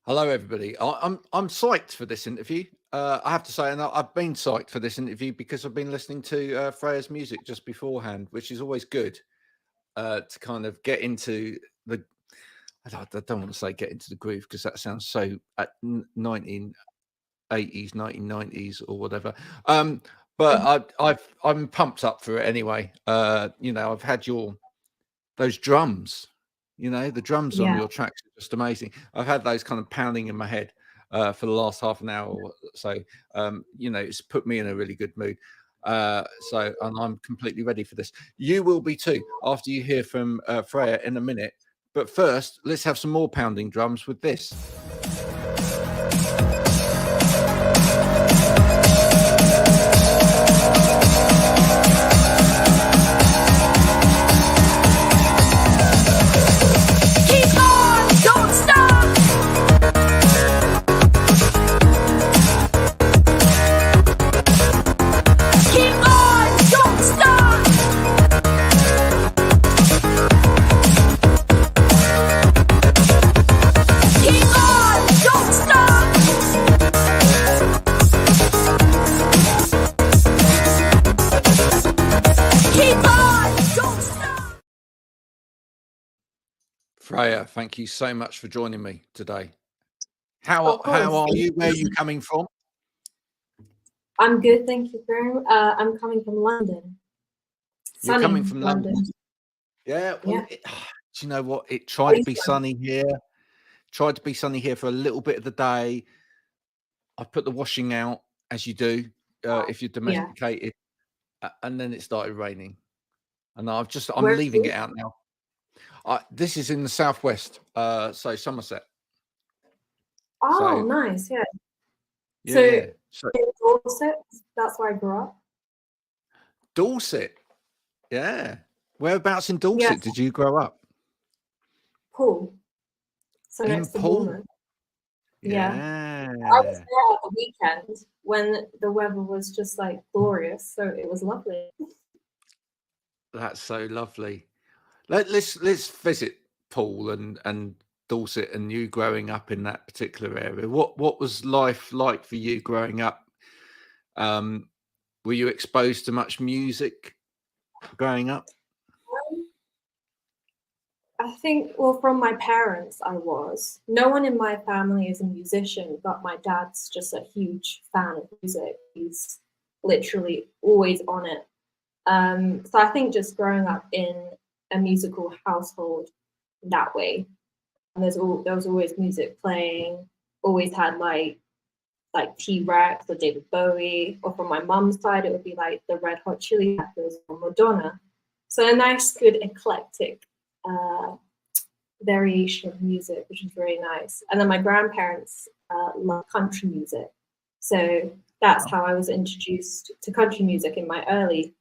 Hello, everybody. I'm psyched for this interview. I have to say, and I've been psyched for this interview because I've been listening to Freya's music just beforehand, which is always good to kind of get into the. I don't want to say get into the groove because that sounds so at 1980s, 1990s, or whatever. But I'm pumped up for it anyway. I've had those drums. The drums on Yeah. your tracks are just amazing. I've had those kind of pounding in my head for the last half an hour or so. It's put me in a really good mood. And I'm completely ready for this. You will be too after you hear from Freya in a minute. But first, let's have some more pounding drums with this. Freya, thank you so much for joining me today. How are you? Where are you coming from? I'm good, thank you, Graham. I'm coming from London. You're coming from London. Yeah. Well, do you know what? It tried to be sunny here. Tried to be sunny here for a little bit of the day. I put the washing out, as you do if you're domesticated, and then it started raining. And I'm leaving it out now. This is in the southwest, so Somerset. Oh, nice, yeah. So Dorset, that's where I grew up. Dorset, yeah. Whereabouts in Dorset did you grow up? Poole. So next to Bournemouth. Yeah. I was there at the weekend when the weather was just like glorious, so it was lovely. That's so lovely. Let's visit Poole and Dorset and you growing up in that particular area. What was life like for you growing up? Were you exposed to much music growing up? I think, well, from my parents, I was. No one in my family is a musician, but my dad's just a huge fan of music. He's literally always on it. So I think just growing up in a musical household that way, and there was always music playing. Always had like T-Rex or David Bowie, or from my mum's side, it would be like the Red Hot Chili Peppers or Madonna. So a nice, good, eclectic variation of music, which is really nice. And then my grandparents love country music, so that's how I was introduced to country music in my early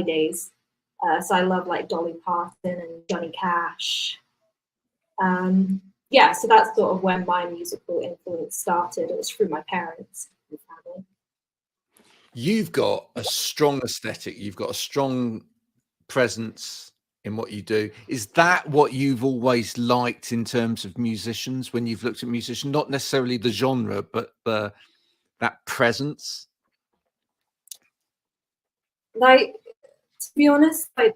days. So I love like Dolly Parton and Johnny Cash. So that's sort of when my musical influence started. It was through my parents and family. You've got a strong aesthetic. You've got a strong presence in what you do. Is that what you've always liked in terms of musicians when you've looked at musicians? Not necessarily the genre, but that presence? Like, to be honest, I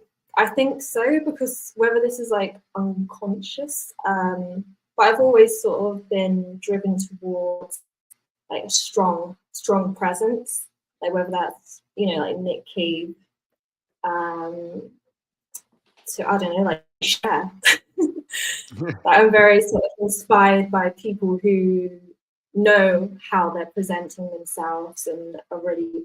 think so, because whether this is like unconscious, but I've always sort of been driven towards like a strong presence, like whether that's, like Nick Cave, so I don't know, like Cher. I'm very sort of inspired by people who know how they're presenting themselves and are really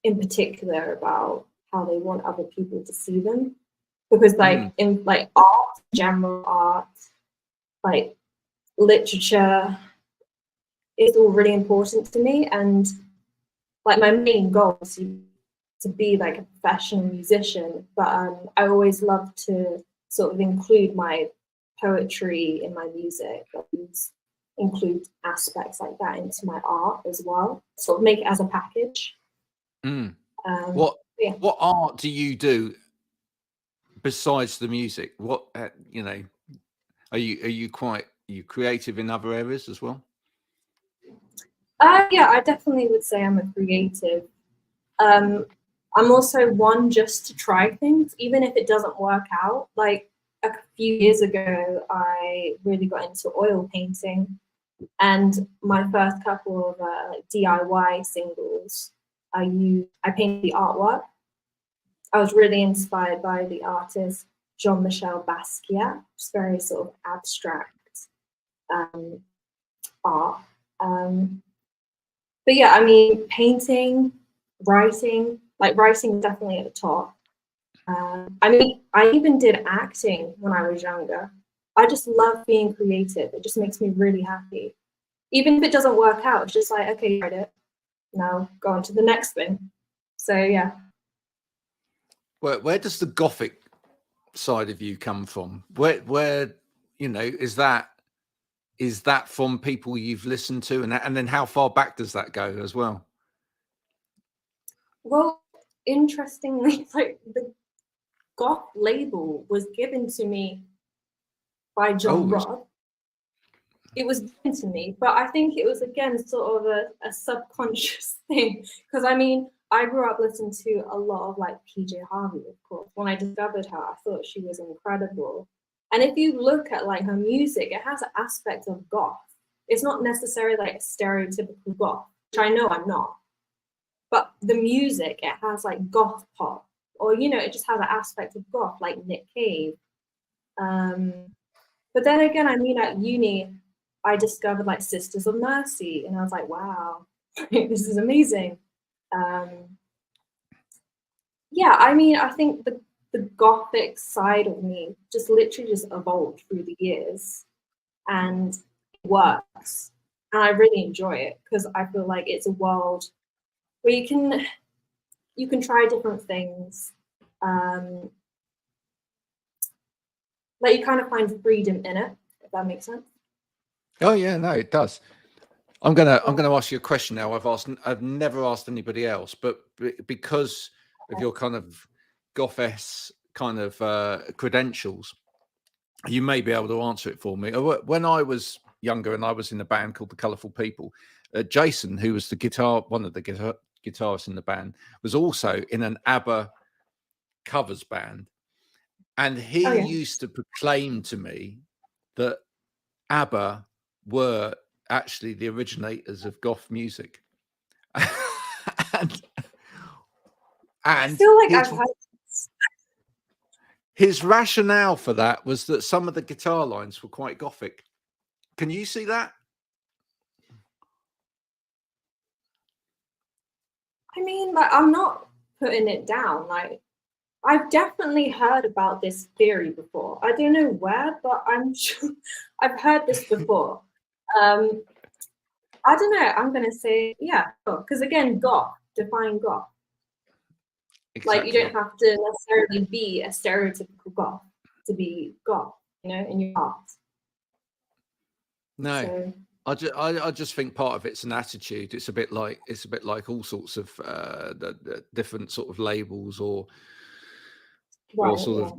in particular about how they want other people to see them. Because like in like art, general art, like literature, it's all really important to me. And like my main goal is to be like a professional musician, but I always love to sort of include my poetry in my music, include aspects like that into my art as well, sort of make it as a package. What art do you do besides the music? What Are you creative in other areas as well? Yeah, I definitely would say I'm a creative. I'm also one just to try things, even if it doesn't work out. Like a few years ago, I really got into oil painting, and my first couple of DIY singles, I painted the artwork. I was really inspired by the artist Jean-Michel Basquiat. It's very sort of abstract art. But yeah, I mean, painting, writing, like writing definitely at the top. I mean, I even did acting when I was younger. I just love being creative. It just makes me really happy. Even if it doesn't work out, it's just like, okay, write it. Now go on to the next thing. So yeah. Where does the Gothic side of you come from? Where is that from people you've listened to, and then how far back does that go as well? Well, interestingly, like the goth label was given to me by John Robb. It was given to me, but I think it was again sort of a subconscious thing, because I mean, I grew up listening to a lot of like PJ Harvey, of course. When I discovered her, I thought she was incredible. And if you look at like her music, it has an aspect of goth. It's not necessarily like a stereotypical goth, which I know I'm not. But the music, it has like goth pop, or it just has an aspect of goth, like Nick Cave. But then again, I mean, at uni, I discovered like Sisters of Mercy, and I was like, wow, this is amazing. Yeah, I mean, I think the gothic side of me just literally just evolved through the years, and it works, and I really enjoy it because I feel like it's a world where you can try different things. Like you kind of find freedom in it, if that makes sense. Oh yeah, no, it does. I'm gonna ask you a question now. I've never asked anybody else, but because of your kind of goth-esque kind of credentials, you may be able to answer it for me. When I was younger and I was in a band called the Colourful People, Jason, who was one of the guitarists in the band, was also in an ABBA covers band, and he used to proclaim to me that ABBA were actually the originators of goth music. and I feel like I've heard his rationale for that was that some of the guitar lines were quite gothic. Can you see that? I mean, like, I'm not putting it down. Like, I've definitely heard about this theory before. I don't know where, but I'm sure I've heard this before. I don't know. I'm gonna say yeah, because again, goth, define goth. Exactly. Like you don't have to necessarily be a stereotypical goth to be goth, in your art. No. So, I just think part of it's an attitude. It's a bit like all sorts of the different sort of labels or sort of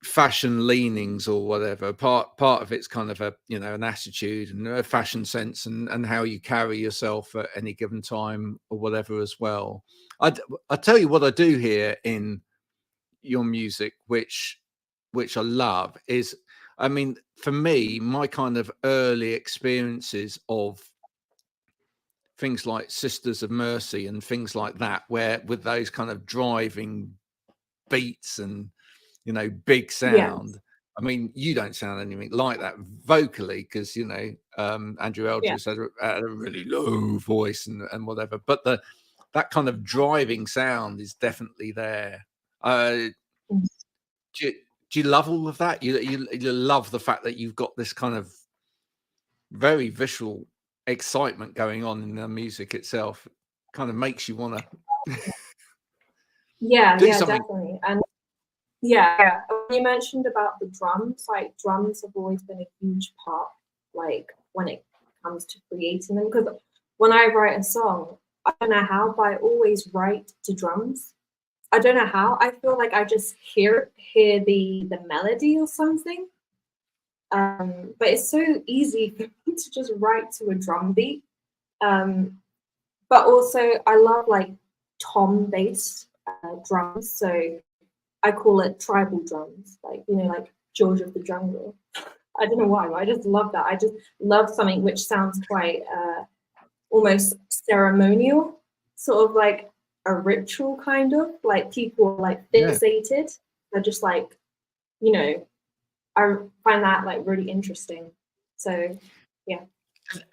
fashion leanings or whatever. Part of it's kind of an attitude and a fashion sense and how you carry yourself at any given time or whatever as well. I tell you what I do hear in your music, which I love, is, I mean, for me, my kind of early experiences of things like Sisters of Mercy and things like that, where with those kind of driving beats and big sound. I mean, you don't sound anything like that vocally because Andrew Eldridge had a really low voice and whatever, but that kind of driving sound is definitely there. Do you love all of that? You love the fact that you've got this kind of very visceral excitement going on in the music itself. Kind of makes you want to yeah, definitely. And yeah, when you mentioned about the drums, like drums have always been a huge part, like when it comes to creating them. Because when I write a song, I don't know how, but I always write to drums. I don't know how. I feel like I just hear the melody or something. But it's so easy for me to just write to a drum beat. But also I love like tom-based drums. So I call it tribal drums, like, you know, like George of the Jungle. I don't know why, but I just love that. I just love something which sounds quite almost ceremonial, sort of like a ritual kind of, like people are like fixated. They're just like, you know, I find that like really interesting. So yeah.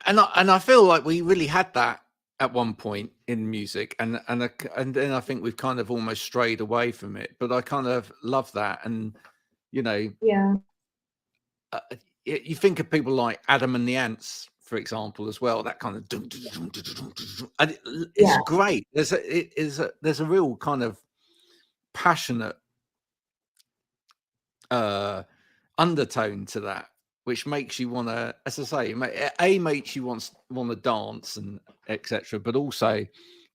And I feel like we really had that at one point in music, and then I think we've kind of almost strayed away from it. But I kind of love that, and you know, Yeah. You think of people like Adam and the Ants, for example, as well. That kind of and it's great. There's a real kind of passionate undertone to that, which makes you want to, as I say, makes you want to dance and etc., but also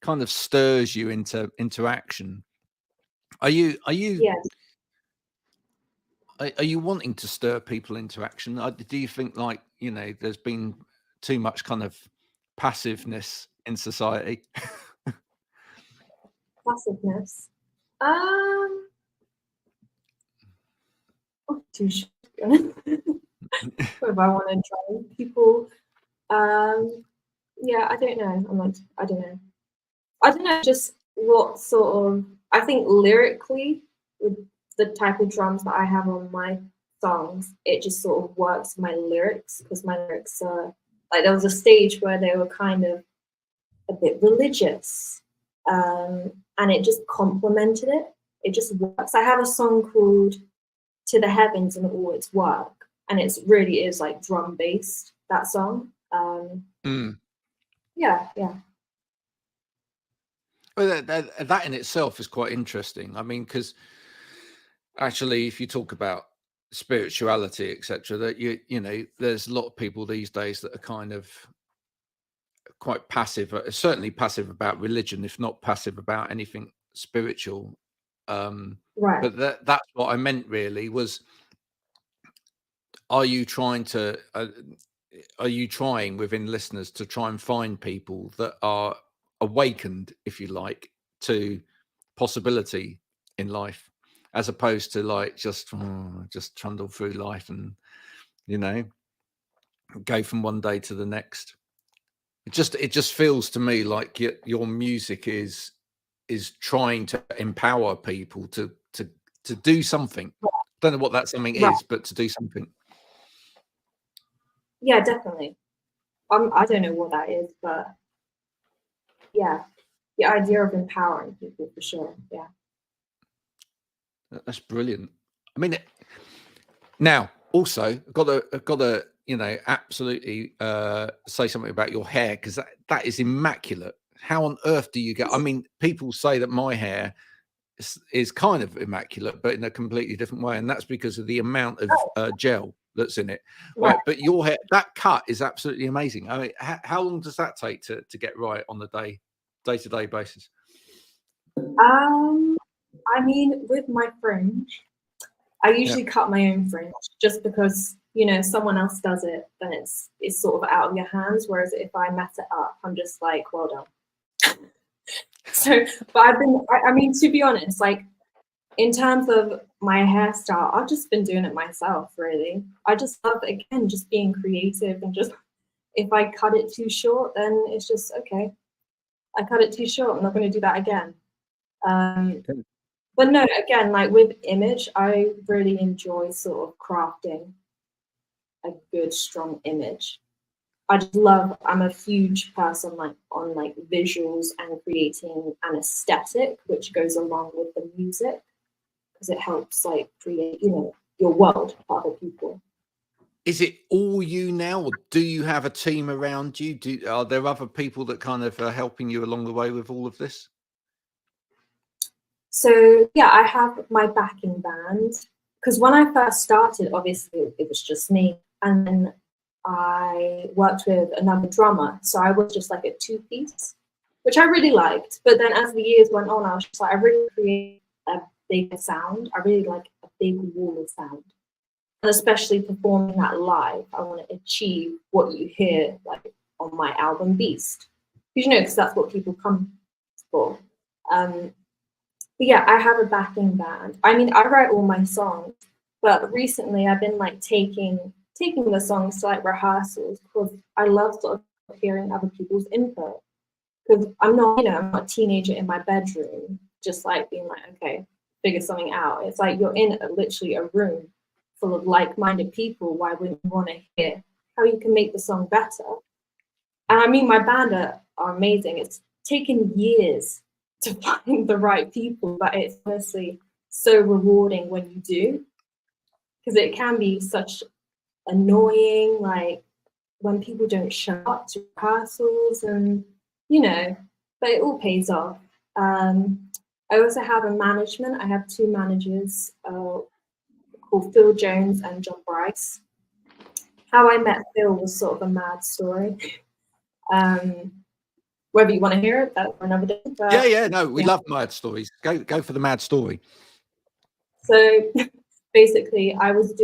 kind of stirs you into action. Are you wanting to stir people into action? Do you think, like, you know, there's been too much kind of passiveness in society? Passiveness. Not too sure. If I want to join people, yeah, I don't know. I don't know. I don't know. Just what sort of? I think lyrically, with the type of drums that I have on my songs, it just sort of works my lyrics, because my lyrics are like, there was a stage where they were kind of a bit religious, and it just complemented it. It just works. I have a song called "To the Heavens and All Its Work," and it really is like drum based, that song. Yeah. Well, that in itself is quite interesting. I mean, because actually, if you talk about spirituality, etc., that you know, there's a lot of people these days that are kind of quite passive, certainly passive about religion, if not passive about anything spiritual. Right. But that's what I meant really was, are you trying within listeners to try and find people that are awakened, if you like, to possibility in life, as opposed to like just trundle through life and, you know, go from one day to the next? It just feels to me like your music is trying to empower people to do something. Don't know what that something is, but to do something. Yeah, definitely. I don't know what that is, but yeah, the idea of empowering people for sure. Yeah. That's brilliant. I mean, now also I've got to you know, absolutely say something about your hair, because that is immaculate. How on earth do you get? I mean, people say that my hair is kind of immaculate, but in a completely different way, and that's because of the amount of gel that's in it. Right, but your hair, that cut is absolutely amazing. I mean, how long does that take to get right on the day-to-day basis? I mean, with my fringe, I usually cut my own fringe, just because, you know, someone else does it, then it's sort of out of your hands. Whereas if I mess it up, I'm just like, well done. So, but I mean, to be honest, like, in terms of my hairstyle, I've just been doing it myself, really. I just love, again, just being creative, and just, if I cut it too short, then it's just, okay, I cut it too short, I'm not going to do that again. But no, again, like with image, I really enjoy sort of crafting a good, strong image. I just love, I'm a huge person like on like visuals and creating an aesthetic which goes along with the music, because it helps like create, you know, your world for other people. Is it all you now, or do you have a team around you? Are there other people that kind of are helping you along the way with all of this? So yeah, I have my backing band, because when I first started, obviously it was just me, and then I worked with another drummer, so I was just like a two-piece, which I really liked. But then as the years went on, I was just like, I really create a bigger sound. I really like a big wall of sound. especially performing that live, I want to achieve what you hear like on my album Beast, because that's what people come for. But yeah, I have a backing band. I mean, I write all my songs, but recently I've been like taking the songs to like rehearsals because I love sort of hearing other people's input. Because I'm not a teenager in my bedroom, just like being like, okay, figure something out. It's like you're in literally a room full of like-minded people. Why wouldn't you want to hear how you can make the song better? And I mean, my band are amazing. It's taken years to find the right people, but it's honestly so rewarding when you do, because it can be such annoying, like when people don't show up to rehearsals and, but it all pays off. I also have a management. I have two managers called Phil Jones and John Bryce. How I met Phil was sort of a mad story. Whether you want to hear it, that's for another day. But, we love mad stories. Go for the mad story. So basically, I went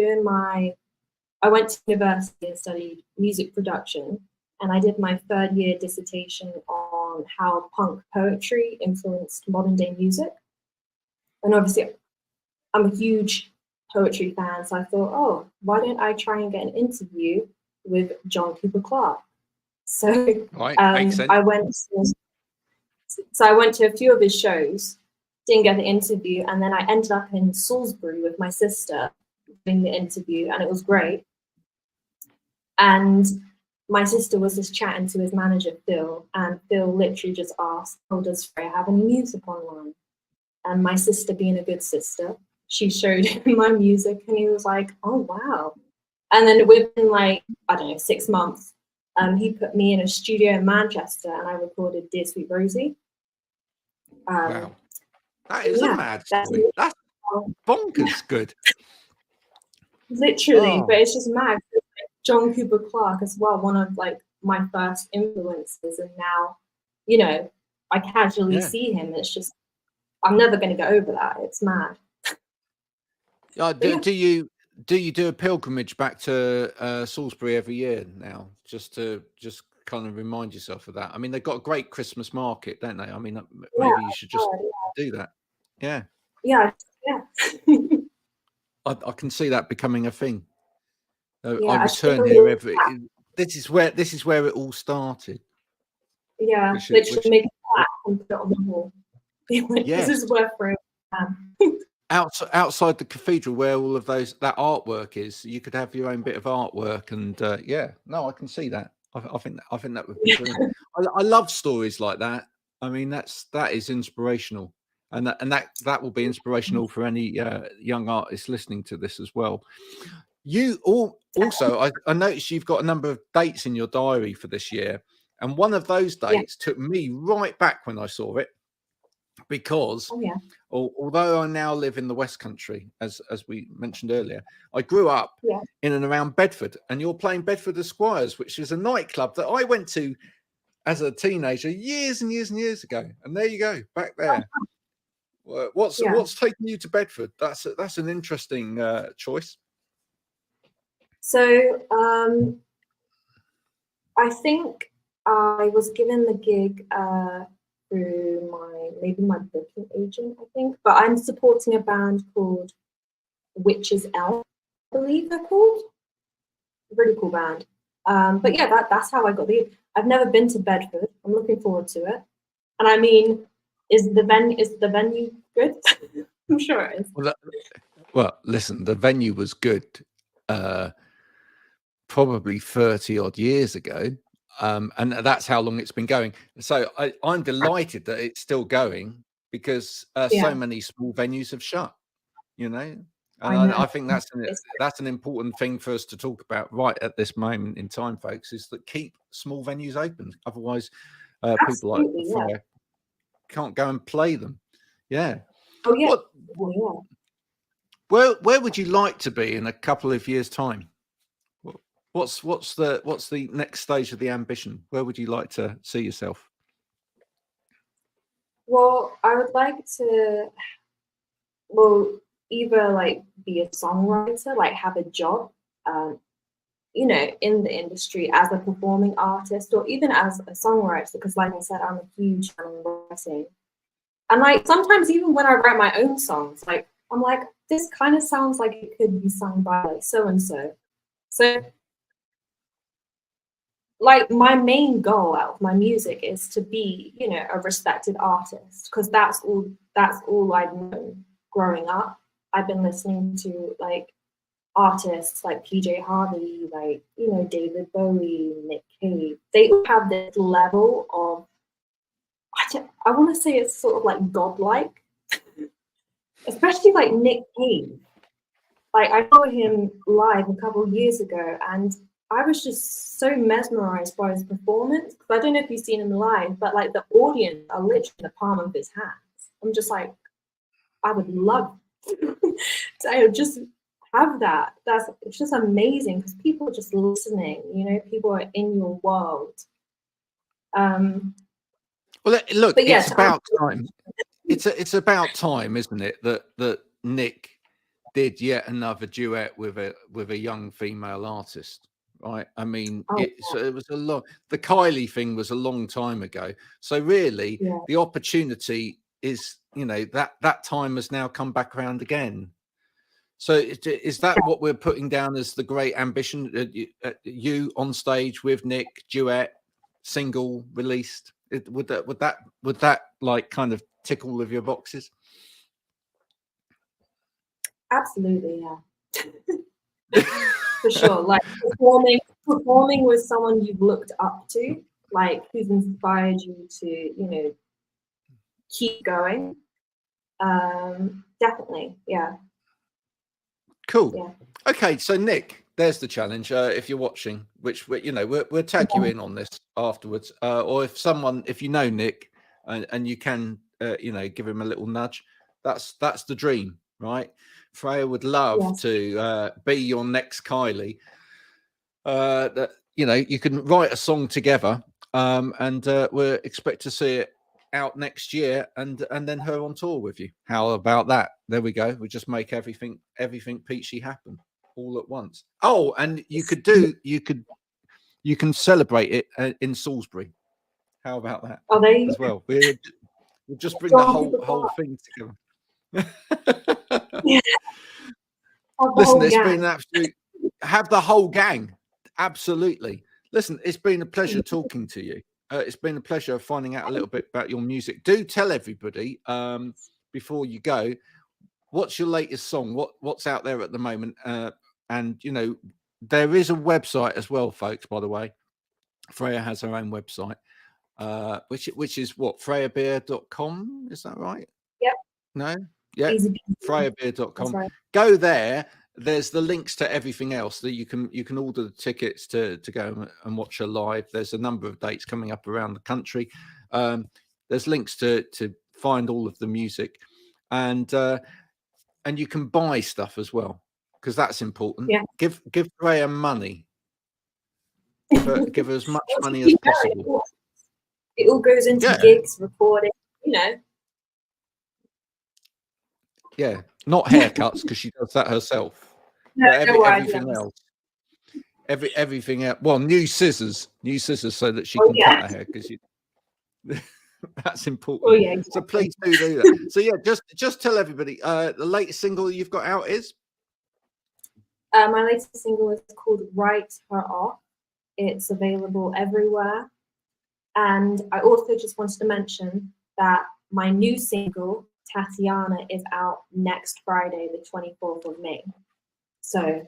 to university and studied music production, and I did my third year dissertation on how punk poetry influenced modern day music. And obviously, I'm a huge poetry fan, so I thought, oh, why don't I try and get an interview with John Cooper Clarke? So makes sense. I went to a few of his shows, didn't get the interview, and then I ended up in Salisbury with my sister doing the interview, and it was great. And my sister was just chatting to his manager, Phil, and Phil literally just asked, oh, does Freya have any music online? And my sister, being a good sister, she showed him my music, and he was like, oh, wow. And then within 6 months, he put me in a studio in Manchester, and I recorded Dear Sweet Rosie. Wow. That is a mad story. That's bonkers good. Literally, but it's just mad. John Cooper Clarke as well, one of my first influences, and now, I casually see him. It's just, I'm never going to get over that. It's mad. Do you do a pilgrimage back to Salisbury every year now, just kind of remind yourself of that? I mean, they've got a great Christmas market, don't they? I mean, maybe you should just do that. Yeah. I can see that becoming a thing. I return here every. This is where it all started. Yeah, literally make a plaque and put it on the wall. This is where Freya. Outside the cathedral, where all of that artwork is, you could have your own bit of artwork, and I can see that. I think that would be brilliant. I love stories like that. I mean, that is inspirational, and that will be inspirational for any young artists listening to this as well. You also, I noticed you've got a number of dates in your diary for this year, and one of those dates took me right back when I saw it, because although I now live in the West Country, as we mentioned earlier, I grew up in and around Bedford, and you're playing Bedford Esquires, which is a nightclub that I went to as a teenager years and years and years ago. And there you go, back there. What's taking you to Bedford? That's an interesting choice. So I think I was given the gig through my booking agent, I think. But I'm supporting a band called Witches Elm, I believe they're called. Really cool band. But yeah, that's how I got the. I've never been to Bedford. I'm looking forward to it. And I mean, is the venue good? I'm sure it is. Well, listen, the venue was good probably 30 odd years ago. And that's how long it's been going. So I'm delighted that it's still going, because so many small venues have shut, and I think that's an important thing for us to talk about right at this moment in time, folks, is that keep small venues open. Otherwise, people like Freya can't go and play them. Yeah. Oh yeah. Where would you like to be in a couple of years' time? What's the next stage of the ambition? Where would you like to see yourself? Well, I would like to. Well, either like be a songwriter, like have a job, you know, in the industry as a performing artist, or even as a songwriter, because like I said, I'm a huge fan of writing. And like sometimes even when I write my own songs, like I'm like, this kind of sounds like it could be sung by like so and so. So like my main goal out of my music is to be, you know, a respected artist, because that's all I've known growing up. I've been listening to like artists like PJ Harvey, like, you know, David Bowie, Nick Cave. They all have this level of, I want to say it's sort of like godlike, especially like Nick Cave. Like I saw him live a couple of years ago, and I was just so mesmerized by his performance. I don't know if you've seen him live, but like the audience are literally in the palm of his hands. I'm just like, I would love to just have that. It's just amazing because people are just listening. You know, people are in your world. Well, look, it's about time. It's about time, isn't it, that Nick did yet another duet with a young female artist, right? I mean, it was a long. The Kylie thing was a long time ago, so really, the opportunity is, you know, that time has now come back around again. So is that what we're putting down as the great ambition? You on stage with Nick, duet, single released? Would that like kind of tick all of your boxes? Absolutely, yeah. For sure. Like performing with someone you've looked up to, like who's inspired you to, you know, keep going. Definitely, yeah. Cool. Yeah. Okay, so Nick, there's the challenge. If you're watching, which we'll tag you in on this afterwards, or if you know Nick and you can, give him a little nudge. That's the dream, right? Freya would love to be your next Kylie. That you can write a song together, and we'll expect to see it out next year, and then her on tour with you. How about that? There we go. We just make everything peachy happen all at once. Oh, and you can celebrate it in Salisbury. How about that? Oh, there you as well. We'll just bring the whole thing together. Listen, it's been an absolute. Have the whole gang. Absolutely. Listen, it's been a pleasure talking to you. It's been a pleasure finding out a little bit about your music. Do tell everybody before you go, what's your latest song? What's out there at the moment? And there is a website as well, folks. By the way, Freya has her own website, which is what, freyabeer.com. Is that right? Yep. No. Yeah. freyabeer.com. Right. Go there. There's the links to everything else that you can order the tickets to go and watch her live. There's a number of dates coming up around the country. There's links to find all of the music, and you can buy stuff as well, because that's important. Yeah. Give Freya money. Give her as much money as possible. It all goes into gigs, recording, Yeah, not haircuts, because she does that herself. No, everything else. Everything else. Well, new scissors, so that she can cut her hair, because that's important. Oh, yeah, exactly. So please do that. So yeah, just tell everybody the latest single you've got out is. My latest single is called "Write Her Off." It's available everywhere, and I also just wanted to mention that my new single Tatiana is out next Friday, the 24th of May. So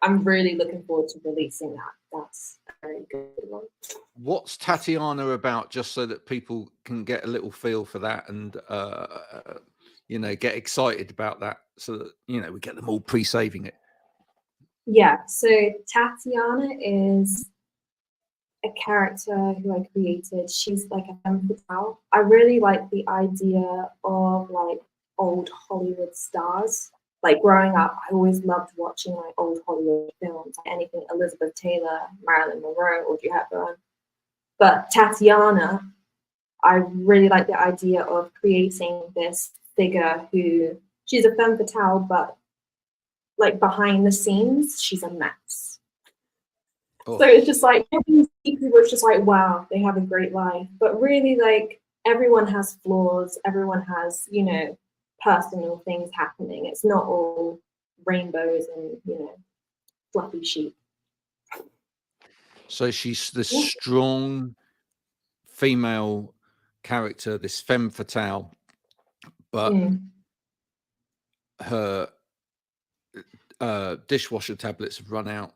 I'm really looking forward to releasing that. That's a very good one. What's Tatiana about, just so that people can get a little feel for that and get excited about that, so that we get them all pre-saving it? Yeah, so Tatiana is a character who I created. She's like a femme fatale. I really like the idea of like old Hollywood stars. Like growing up, I always loved watching like old Hollywood films, like anything Elizabeth Taylor, Marilyn Monroe, Audrey Hepburn. But Tatiana, I really like the idea of creating this figure who she's a femme fatale, but like behind the scenes, she's a mess. Oh. So it's just like people are just like, wow, they have a great life, but really, like, everyone has flaws. Everyone has, you know, personal things happening. It's not all rainbows and, you know, fluffy sheep. So she's the strong female character, this femme fatale, but her dishwasher tablets have run out.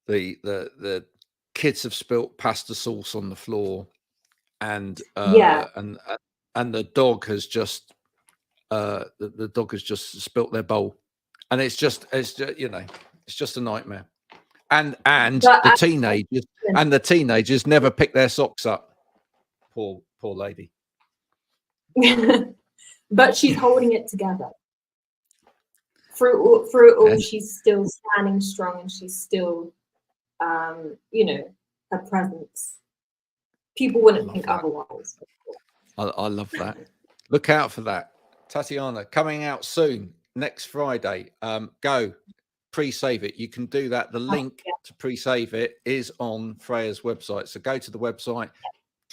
The kids have spilt pasta sauce on the floor, and and the dog has just the dog has just spilt their bowl, and it's just you know, it's just a nightmare. And the teenagers never pick their socks up. Poor lady. But she's holding it together. Through it all, she's still standing strong, and she's still, you know, her presence. People wouldn't think otherwise. I love that. Look out for that. Tatiana, coming out soon, next Friday. Go pre-save it. You can do that. The link to pre-save it is on Freya's website. So go to the website,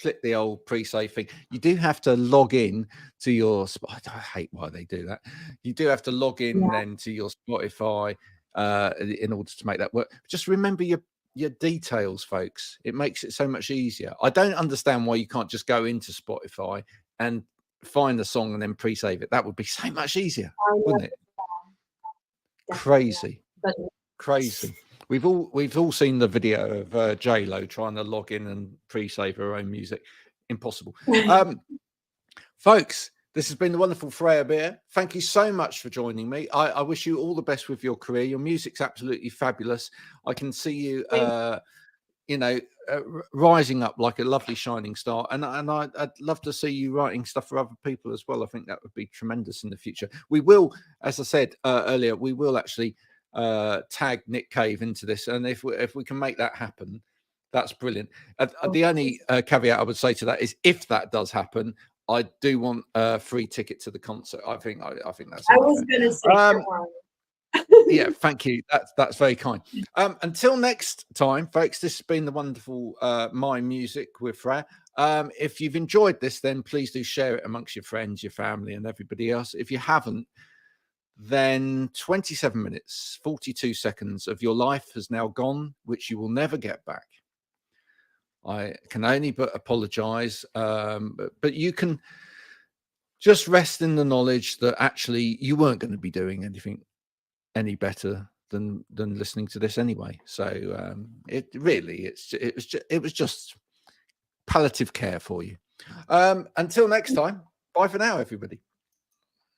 click the old pre-save thing. You do have to log in to your, I hate why they do that. You do have to log in then to your Spotify in order to make that work. Just remember your details, folks. It makes it so much easier. I don't understand why you can't just go into Spotify and find the song and then pre-save it. That would be so much easier, wouldn't it? Crazy. Crazy. We've all seen the video of J-Lo trying to log in and pre-save her own music. Impossible. Folks, this has been the wonderful Freya Beer. Thank you so much for joining me. I wish you all the best with your career. Your music's absolutely fabulous. I can see you, you know, rising up like a lovely shining star. And I'd love to see you writing stuff for other people as well. I think that would be tremendous in the future. We will, as I said earlier, we will actually tag Nick Cave into this, and if we can make that happen, that's brilliant. The only caveat I would say to that is, if that does happen, I do want a free ticket to the concert. I think that's. I was going to say. Yeah, thank you. That's very kind. Until next time, folks, this has been the wonderful My Music with Freya. If you've enjoyed this, then please do share it amongst your friends, your family, and everybody else. If you haven't, then 27 minutes, 42 seconds of your life has now gone, which you will never get back. I can only but apologize, but you can just rest in the knowledge that actually you weren't going to be doing anything any better than listening to this anyway. So it was just palliative care for you. Until next time, bye for now, everybody.